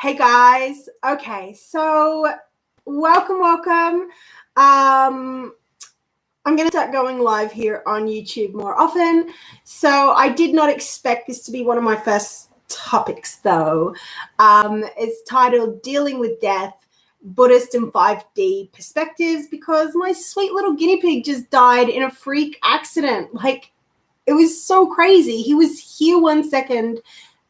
Hey guys. Okay, so welcome. I'm going to start going live here on YouTube more often. So I did not expect this to be one of my first topics, though. It's titled Dealing with Death, Buddhist and 5D Perspectives, because my sweet little guinea pig just died in a freak accident. Like, it was so crazy. He was here 1 second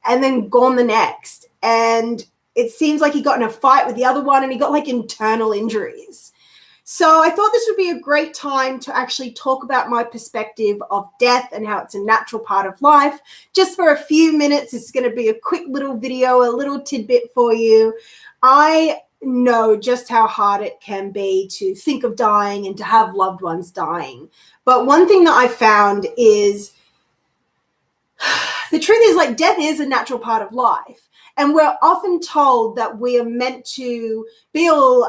and then gone the next. And it seems like he got in a fight with the other one and he got like internal injuries. So I thought this would be a great time to actually talk about my perspective of death and how it's a natural part of life. Just for a few minutes, it's going to be a quick little video, a little tidbit for you. I know just how hard it can be to think of dying and to have loved ones dying. But one thing that I found is the truth is, like, death is a natural part of life. And we're often told that we are meant to be all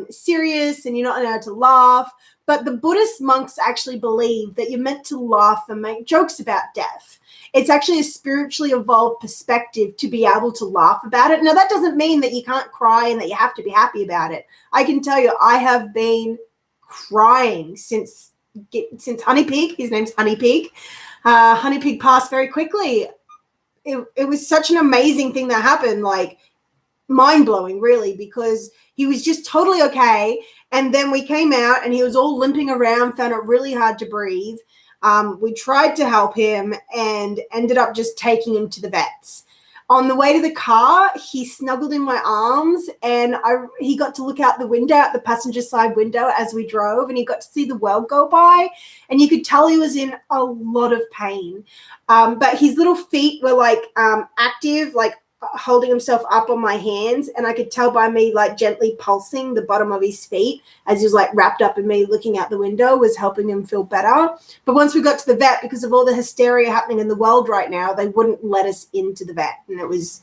serious and you're not allowed to laugh. But the Buddhist monks actually believe that you're meant to laugh and make jokes about death. It's actually a spiritually evolved perspective to be able to laugh about it. Now, that doesn't mean that you can't cry and that you have to be happy about it. I can tell you, I have been crying since Honey Pig. His name's Honey Pig. Honey Pig passed very quickly. It was such an amazing thing that happened, like mind-blowing, really, because he was just totally okay. And then we came out and he was all limping around, found it really hard to breathe. We tried to help him and ended up just taking him to the vets. On the way to the car, he snuggled in my arms and he got to look out the window, out the passenger side window as we drove, and he got to see the world go by, and you could tell he was in a lot of pain. But his little feet were like active, like holding himself up on my hands, and I could tell by me like gently pulsing the bottom of his feet as he was like wrapped up in me looking out the window was helping him feel better. But once we got to the vet, because of all the hysteria happening in the world right now, they wouldn't let us into the vet, and I was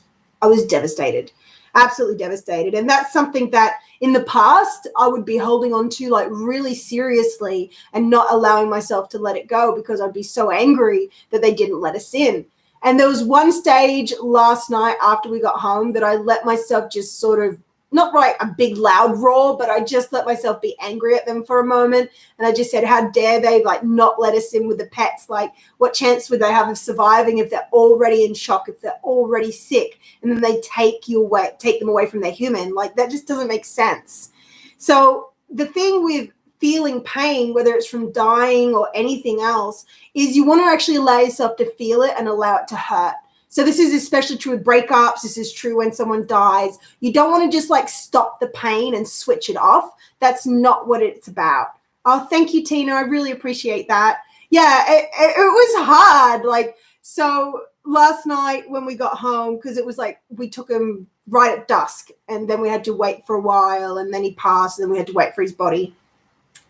devastated, absolutely devastated. And that's something that in the past I would be holding on to like really seriously and not allowing myself to let it go because I'd be so angry that they didn't let us in. And there was one stage last night after we got home that I let myself just sort of, not like a big loud roar, but I just let myself be angry at them for a moment. And I just said, how dare they like not let us in with the pets? Like, what chance would they have of surviving if they're already in shock, if they're already sick, and then they take them away from their human? Like, that just doesn't make sense. So the thing with feeling pain, whether it's from dying or anything else, is you want to actually allow yourself to feel it and allow it to hurt. So this is especially true with breakups. This is true when someone dies. You don't want to just like stop the pain and switch it off. That's not what it's about. Oh, thank you, Tina. I really appreciate that. Yeah, it was hard. Like, so last night when we got home, because it was like we took him right at dusk and then we had to wait for a while and then he passed and then we had to wait for his body.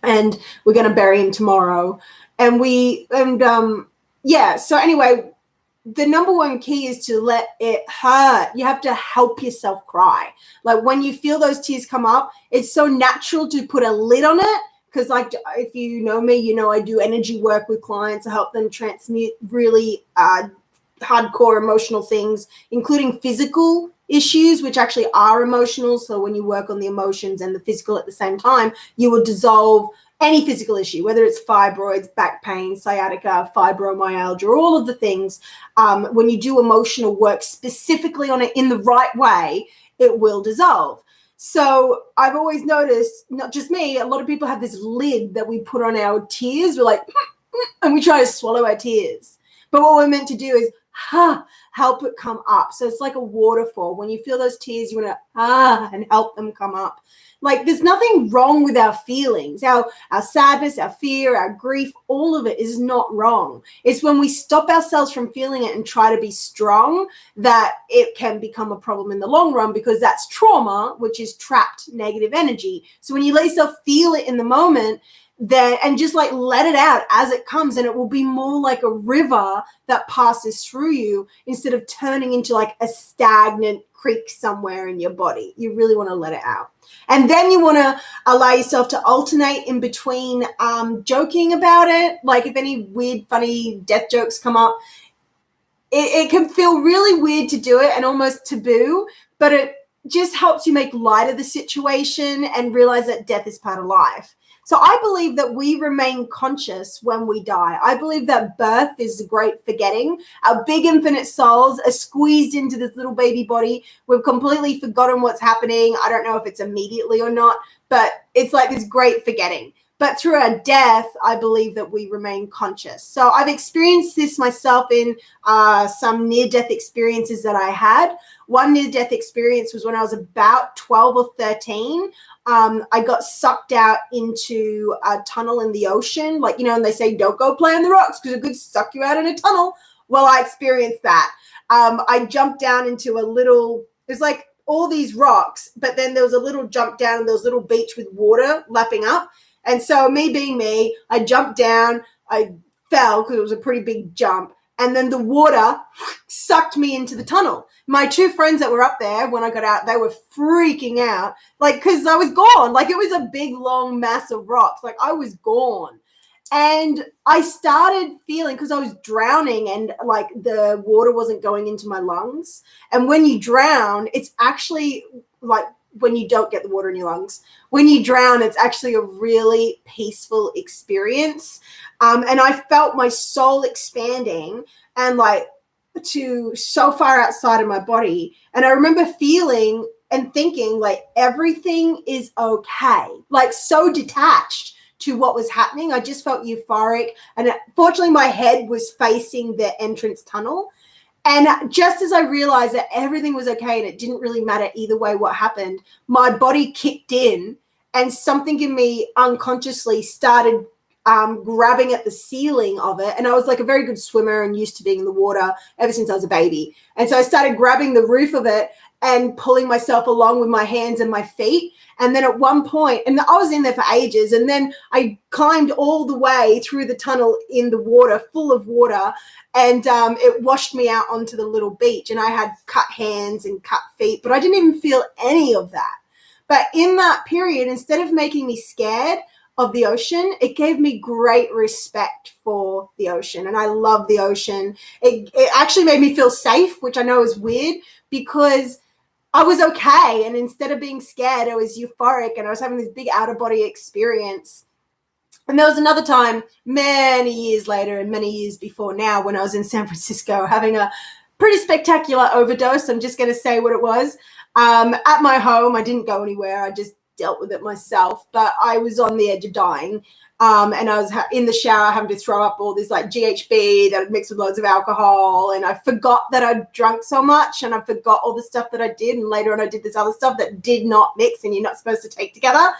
And we're going to bury him tomorrow. So anyway, the number one key is to let it hurt. You have to help yourself cry. Like, when you feel those tears come up, it's so natural to put a lid on it. Because, like, if you know me, you know I do energy work with clients to help them transmute really hardcore emotional things, including physical issues, which actually are emotional. So when you work on the emotions and the physical at the same time, you will dissolve any physical issue, whether it's fibroids, back pain, sciatica, fibromyalgia, all of the things. When you do emotional work specifically on it in the right way, it will dissolve. So I've always noticed, not just me, a lot of people have this lid that we put on our tears. We're like, and we try to swallow our tears. But what we're meant to do is help it come up. So it's like a waterfall. When you feel those tears, you want to and help them come up. Like, there's nothing wrong with our feelings, our sadness, our fear, our grief. All of it is not wrong. It's when we stop ourselves from feeling it and try to be strong that it can become a problem in the long run, because that's trauma, which is trapped negative energy. So when you let yourself feel it in the moment, and just like let it out as it comes, and it will be more like a river that passes through you instead of turning into like a stagnant creek somewhere in your body. You really want to let it out. And then you want to allow yourself to alternate in between joking about it. Like, if any weird, funny death jokes come up, it can feel really weird to do it and almost taboo, but just helps you make light of the situation and realize that death is part of life. So I believe that we remain conscious when we die. I believe that birth is a great forgetting. Our big infinite souls are squeezed into this little baby body. We've completely forgotten what's happening. I don't know if it's immediately or not, but it's like this great forgetting. But through our death, I believe that we remain conscious. So I've experienced this myself in some near-death experiences that I had. One near-death experience was when I was about 12 or 13. I got sucked out into a tunnel in the ocean. Like, you know, and they say, don't go play on the rocks because it could suck you out in a tunnel. Well, I experienced that. I jumped down into a little, there's like all these rocks, but then there was a little jump down and there was a little beach with water lapping up. And so me being me, I jumped down, I fell because it was a pretty big jump. And then the water sucked me into the tunnel. My two friends that were up there, when I got out, they were freaking out. Like, because I was gone. Like, it was a big, long mass of rocks. Like, I was gone. And I started feeling, because I was drowning and, like, the water wasn't going into my lungs. And when you drown, it's actually, like, when you don't get the water in your lungs. When you drown, it's actually a really peaceful experience. And I felt my soul expanding and like to so far outside of my body. And I remember feeling and thinking like everything is okay, like so detached to what was happening. I just felt euphoric. And fortunately, my head was facing the entrance tunnel. And just as I realized that everything was okay and it didn't really matter either way what happened, my body kicked in and something in me unconsciously started grabbing at the ceiling of it. And I was like a very good swimmer and used to being in the water ever since I was a baby. And so I started grabbing the roof of it and pulling myself along with my hands and my feet. And then at one point, and I was in there for ages, and then I climbed all the way through the tunnel in the water, full of water, and it washed me out onto the little beach. And I had cut hands and cut feet, but I didn't even feel any of that. But in that period, instead of making me scared of the ocean, it gave me great respect for the ocean. And I love the ocean. It actually made me feel safe, which I know is weird because I was okay. And instead of being scared, I was euphoric and I was having this big out of body experience. And there was another time many years later and many years before now when I was in San Francisco having a pretty spectacular overdose. I'm just going to say what it was. At my home, I didn't go anywhere. I just dealt with it myself, but I was on the edge of dying. And I was in the shower having to throw up all this like GHB that I'd mixed with loads of alcohol. And I forgot that I'd drunk so much and I forgot all the stuff that I did. And later on I did this other stuff that did not mix and you're not supposed to take together.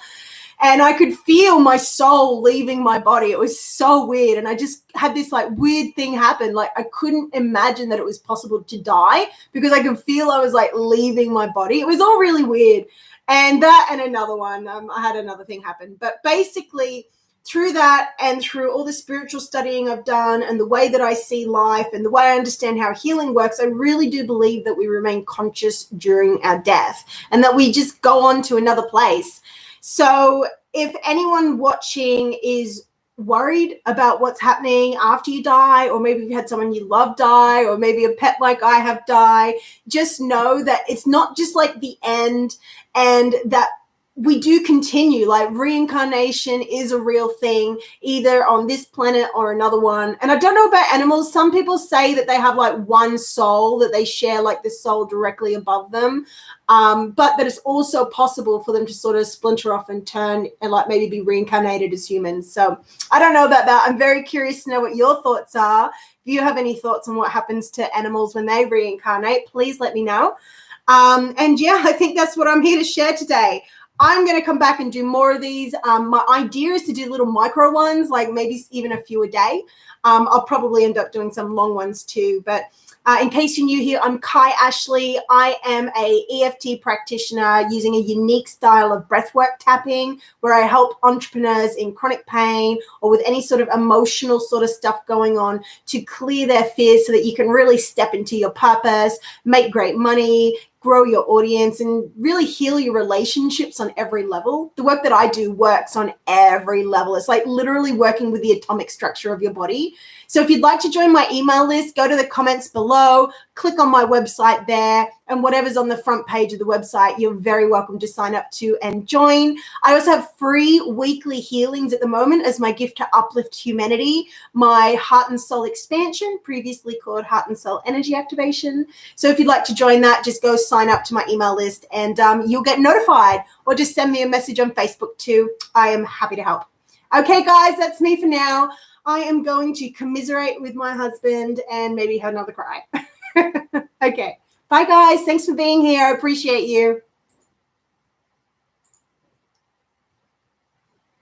And I could feel my soul leaving my body. It was so weird. And I just had this like weird thing happen. Like I couldn't imagine that it was possible to die because I could feel I was like leaving my body. It was all really weird. And that and another one, I had another thing happen. But basically through that and through all the spiritual studying I've done and the way that I see life and the way I understand how healing works, I really do believe that we remain conscious during our death and that we just go on to another place. So if anyone watching is worried about what's happening after you die, or maybe you've had someone you love die, or maybe a pet like I have die, just know that it's not just like the end and that we do continue. Like reincarnation is a real thing, either on this planet or another one. And I don't know about animals. Some people say that they have like one soul, that they share like the soul directly above them. But that it's also possible for them to sort of splinter off and turn and like maybe be reincarnated as humans. So I don't know about that. I'm very curious to know what your thoughts are. If you have any thoughts on what happens to animals when they reincarnate, please let me know. And yeah, I think that's what I'm here to share today. I'm going to come back and do more of these. My idea is to do little micro ones, like maybe even a few a day. I'll probably end up doing some long ones too. But in case you're new here, I'm Kai Ashley. I am a EFT practitioner using a unique style of breathwork tapping where I help entrepreneurs in chronic pain or with any sort of emotional sort of stuff going on to clear their fears so that you can really step into your purpose, make great money, grow your audience and really heal your relationships on every level. The work that I do works on every level. It's like literally working with the atomic structure of your body. So if you'd like to join my email list, go to the comments below, click on my website there, and whatever's on the front page of the website, you're very welcome to sign up to and join. I also have free weekly healings at the moment as my gift to uplift humanity, my Heart and Soul Expansion, previously called Heart and Soul Energy Activation. So if you'd like to join that, just go sign up to my email list and you'll get notified, or just send me a message on Facebook too. I am happy to help. Okay, guys, that's me for now. I am going to commiserate with my husband and maybe have another cry. Okay. Bye, guys. Thanks for being here. I appreciate you.